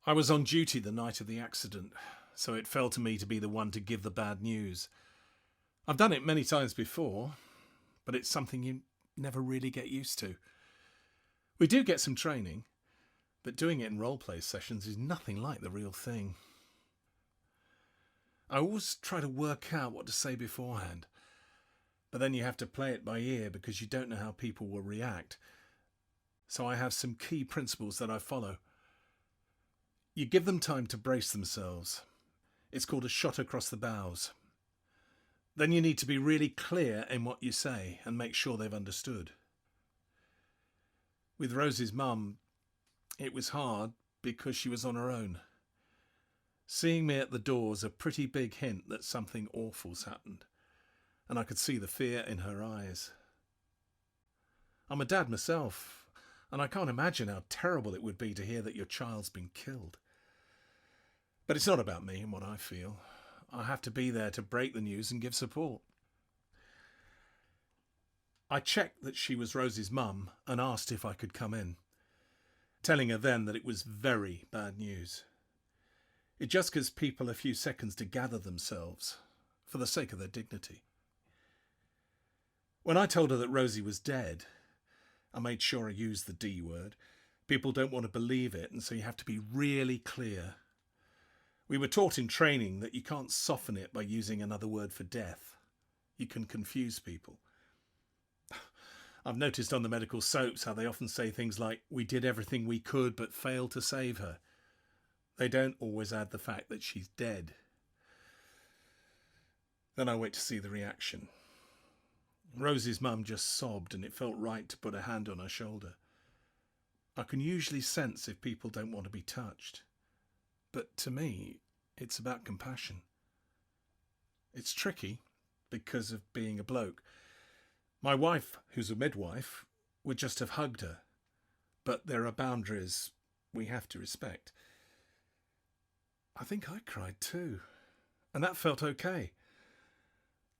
I was on duty the night of the accident, so it fell to me to be the one to give the bad news. I've done it many times before, but it's something you never really get used to. We do get some training, but doing it in role-play sessions is nothing like the real thing. I always try to work out what to say beforehand, but then you have to play it by ear because you don't know how people will react. So I have some key principles that I follow. You give them time to brace themselves. It's called a shot across the bows. Then you need to be really clear in what you say and make sure they've understood. With Rosie's mum, it was hard because she was on her own. Seeing me at the door was a pretty big hint that something awful's happened, and I could see the fear in her eyes. I'm a dad myself, and I can't imagine how terrible it would be to hear that your child's been killed. But it's not about me and what I feel. I have to be there to break the news and give support. I checked that she was Rosie's mum and asked if I could come in, telling her then that it was very bad news. It just gives people a few seconds to gather themselves, for the sake of their dignity. When I told her that Rosie was dead, I made sure I used the D word. People don't want to believe it, and so you have to be really clear. We were taught in training that you can't soften it by using another word for death. You can confuse people. I've noticed on the medical soaps how they often say things like, "We did everything we could but failed to save her." They don't always add the fact that she's dead. Then I wait to see the reaction. Rosie's mum just sobbed, and it felt right to put a hand on her shoulder. I can usually sense if people don't want to be touched. But to me, it's about compassion. It's tricky because of being a bloke. My wife, who's a midwife, would just have hugged her. But there are boundaries we have to respect. I think I cried too, and that felt okay.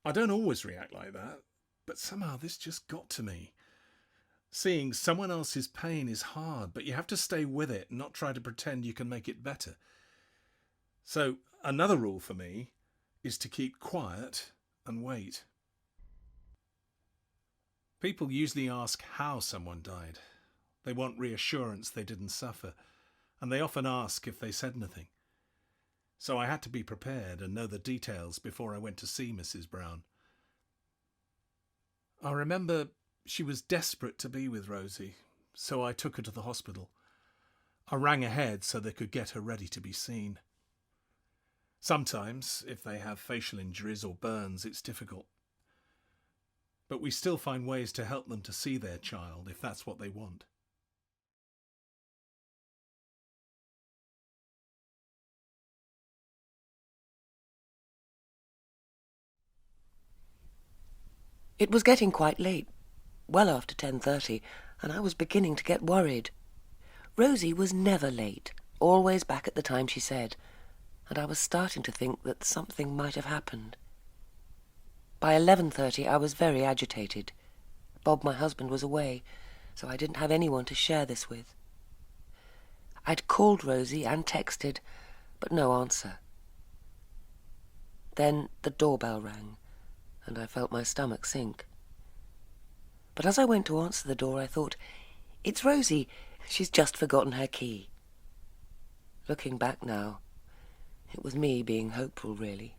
I don't always react like that, but somehow this just got to me. Seeing someone else's pain is hard, but you have to stay with it and not try to pretend you can make it better. So another rule for me is to keep quiet and wait. People usually ask how someone died. They want reassurance they didn't suffer, and they often ask if they said anything. So I had to be prepared and know the details before I went to see Mrs. Brown. I remember she was desperate to be with Rosie, so I took her to the hospital. I rang ahead so they could get her ready to be seen. Sometimes, if they have facial injuries or burns, it's difficult. But we still find ways to help them to see their child if that's what they want. It was getting quite late, well after 10:30, and I was beginning to get worried. Rosie was never late, always back at the time she said, and I was starting to think that something might have happened. By 11:30 I was very agitated. Bob, my husband, was away, so I didn't have anyone to share this with. I'd called Rosie and texted, but no answer. Then the doorbell rang, and I felt my stomach sink. But as I went to answer the door, I thought, "It's Rosie. She's just forgotten her key." Looking back now, it was me being hopeful, really.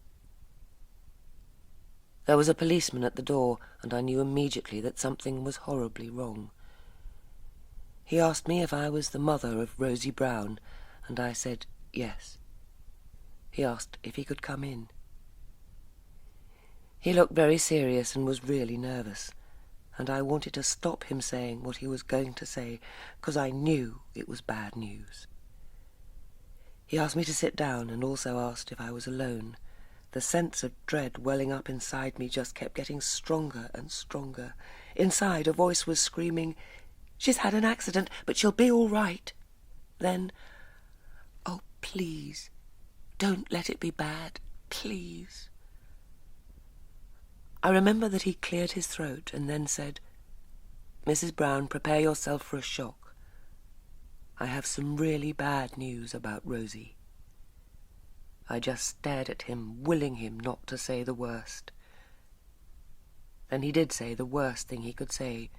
There was a policeman at the door, and I knew immediately that something was horribly wrong. He asked me if I was the mother of Rosie Brown, and I said yes. He asked if he could come in. He looked very serious and was really nervous, and I wanted to stop him saying what he was going to say, because I knew it was bad news. He asked me to sit down and also asked if I was alone. The sense of dread welling up inside me just kept getting stronger and stronger. Inside, a voice was screaming, "She's had an accident, but she'll be all right." Then, "Oh, please, don't let it be bad, please." I remember that he cleared his throat and then said, "Mrs. Brown, prepare yourself for a shock." I have some really bad news about Rosie. I just stared at him, willing him not to say the worst. Then he did say the worst thing he could say.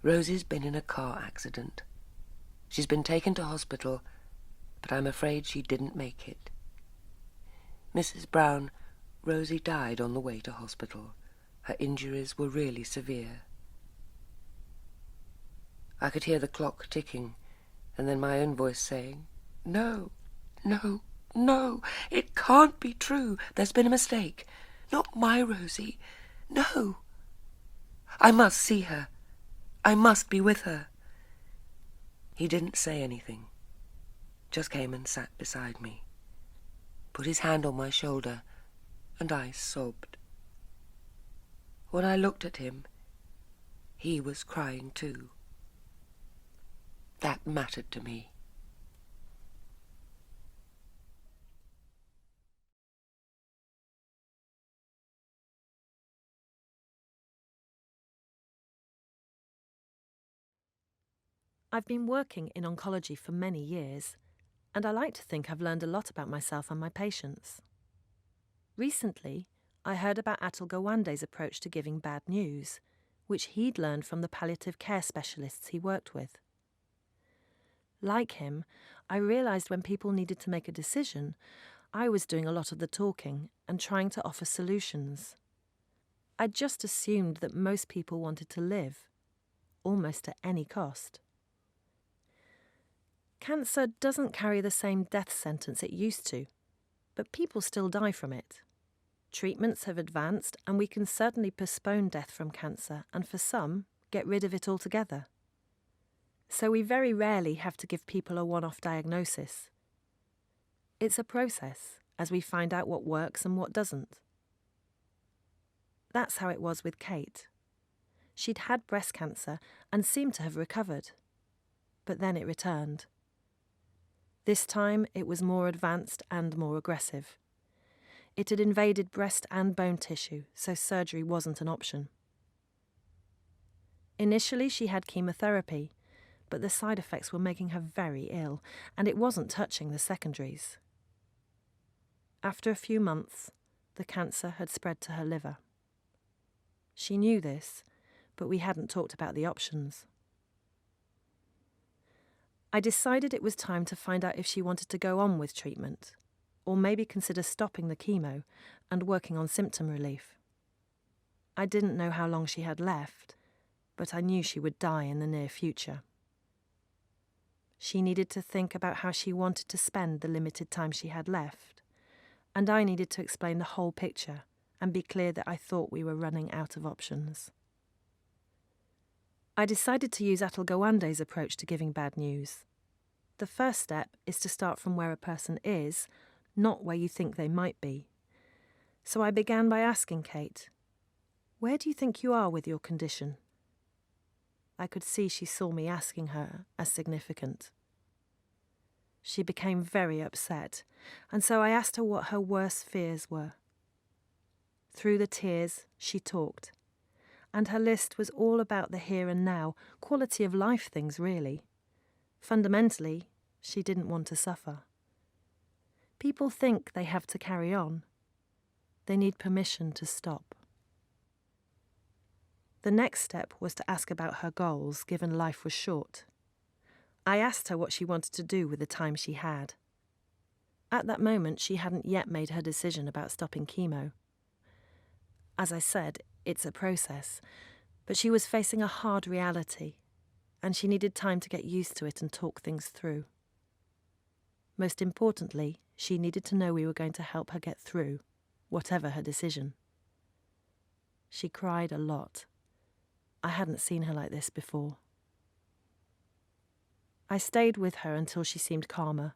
Rosie's been in a car accident. She's been taken to hospital, but I'm afraid she didn't make it. Mrs. Brown, Rosie died on the way to hospital. Her injuries were really severe. I could hear the clock ticking, and then my own voice saying, "No, no, no, it can't be true. There's been a mistake. Not my Rosie. No. I must see her. I must be with her." He didn't say anything, just came and sat beside me, put his hand on my shoulder, and I sobbed. When I looked at him, he was crying too. That mattered to me. I've been working in oncology for many years, and I like to think I've learned a lot about myself and my patients. Recently, I heard about Atul Gawande's approach to giving bad news, which he'd learned from the palliative care specialists he worked with. Like him, I realised when people needed to make a decision, I was doing a lot of the talking and trying to offer solutions. I'd just assumed that most people wanted to live, almost at any cost. Cancer doesn't carry the same death sentence it used to, but people still die from it. Treatments have advanced, and we can certainly postpone death from cancer and, for some, get rid of it altogether. So we very rarely have to give people a one-off diagnosis. It's a process, as we find out what works and what doesn't. That's how it was with Kate. She'd had breast cancer and seemed to have recovered. But then it returned. This time it was more advanced and more aggressive. It had invaded breast and bone tissue, so surgery wasn't an option. Initially she had chemotherapy, but the side effects were making her very ill, and it wasn't touching the secondaries. After a few months, the cancer had spread to her liver. She knew this, but we hadn't talked about the options. I decided it was time to find out if she wanted to go on with treatment, or maybe consider stopping the chemo and working on symptom relief. I didn't know how long she had left, but I knew she would die in the near future. She needed to think about how she wanted to spend the limited time she had left, and I needed to explain the whole picture and be clear that I thought we were running out of options. I decided to use Atul Gawande's approach to giving bad news. The first step is to start from where a person is, not where you think they might be. So I began by asking Kate, "Where do you think you are with your condition?" I could see she saw me asking her as significant. She became very upset, and so I asked her what her worst fears were. Through the tears, she talked, and her list was all about the here and now, quality of life things really. Fundamentally, she didn't want to suffer. People think they have to carry on. They need permission to stop. The next step was to ask about her goals, given life was short. I asked her what she wanted to do with the time she had. At that moment, she hadn't yet made her decision about stopping chemo. As I said, it's a process, but she was facing a hard reality, and she needed time to get used to it and talk things through. Most importantly, she needed to know we were going to help her get through, whatever her decision. She cried a lot. I hadn't seen her like this before. I stayed with her until she seemed calmer.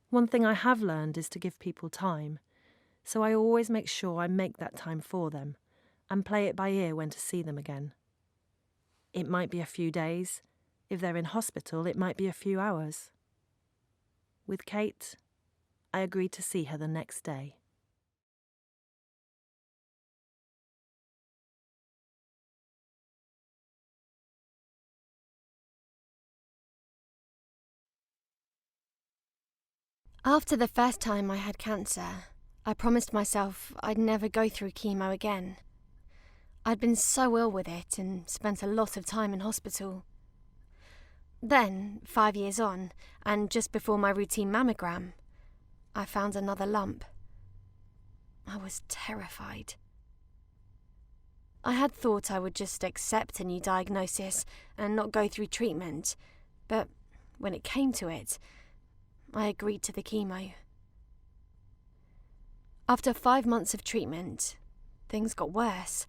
One thing I have learned is to give people time, so I always make sure I make that time for them and play it by ear when to see them again. It might be a few days. If they're in hospital, it might be a few hours. With Kate, I agreed to see her the next day. After the first time I had cancer, I promised myself I'd never go through chemo again. I'd been so ill with it and spent a lot of time in hospital. Then, 5 years on, and just before my routine mammogram, I found another lump. I was terrified. I had thought I would just accept a new diagnosis and not go through treatment, but when it came to it, I agreed to the chemo. After 5 months of treatment, things got worse.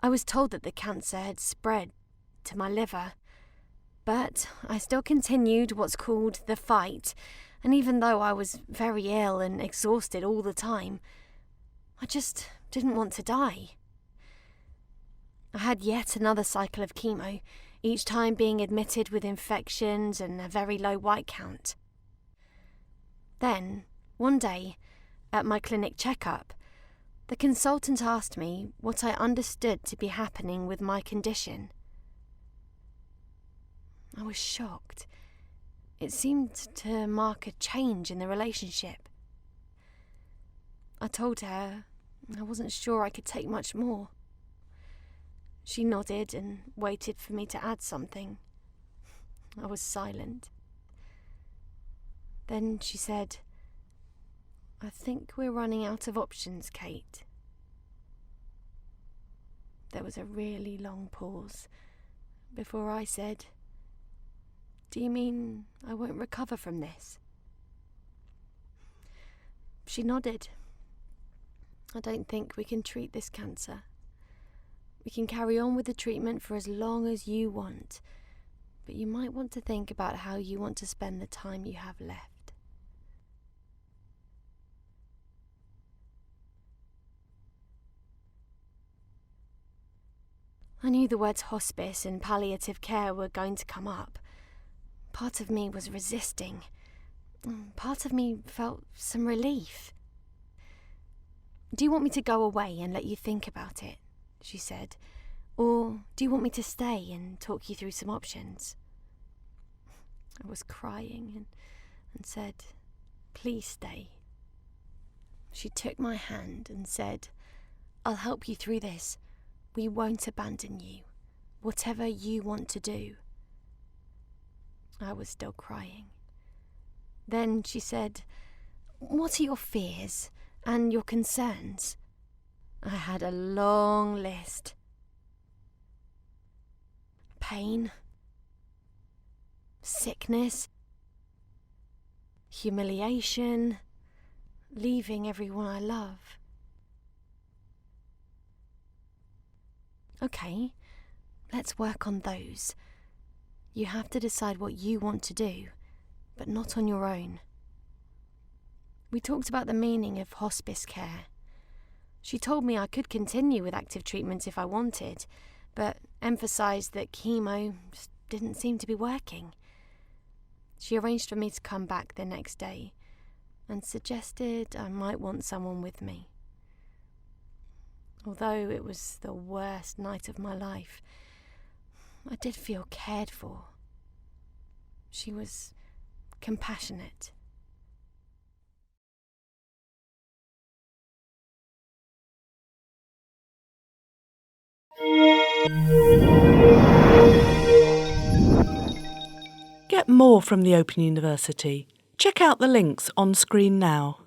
I was told that the cancer had spread to my liver, but I still continued what's called the fight, and even though I was very ill and exhausted all the time, I just didn't want to die. I had yet another cycle of chemo, each time being admitted with infections and a very low white count. Then, one day, at my clinic checkup, the consultant asked me what I understood to be happening with my condition. I was shocked. It seemed to mark a change in the relationship. I told her I wasn't sure I could take much more. She nodded and waited for me to add something. I was silent. Then she said, "I think we're running out of options, Kate." There was a really long pause before I said, "Do you mean I won't recover from this?" She nodded. "I don't think we can treat this cancer. We can carry on with the treatment for as long as you want, but you might want to think about how you want to spend the time you have left." I knew the words hospice and palliative care were going to come up. Part of me was resisting. Part of me felt some relief. "Do you want me to go away and let you think about it?" she said. "Or do you want me to stay and talk you through some options?" I was crying and said, "Please stay." She took my hand and said, "I'll help you through this. We won't abandon you, whatever you want to do." I was still crying. Then she said, "What are your fears and your concerns?" I had a long list. Pain, sickness, humiliation, leaving everyone I love. Okay, let's work on those. You have to decide what you want to do, but not on your own. We talked about the meaning of hospice care. She told me I could continue with active treatment if I wanted, but emphasised that chemo just didn't seem to be working. She arranged for me to come back the next day and suggested I might want someone with me. Although it was the worst night of my life, I did feel cared for. She was compassionate. Get more from the Open University. Check out the links on screen now.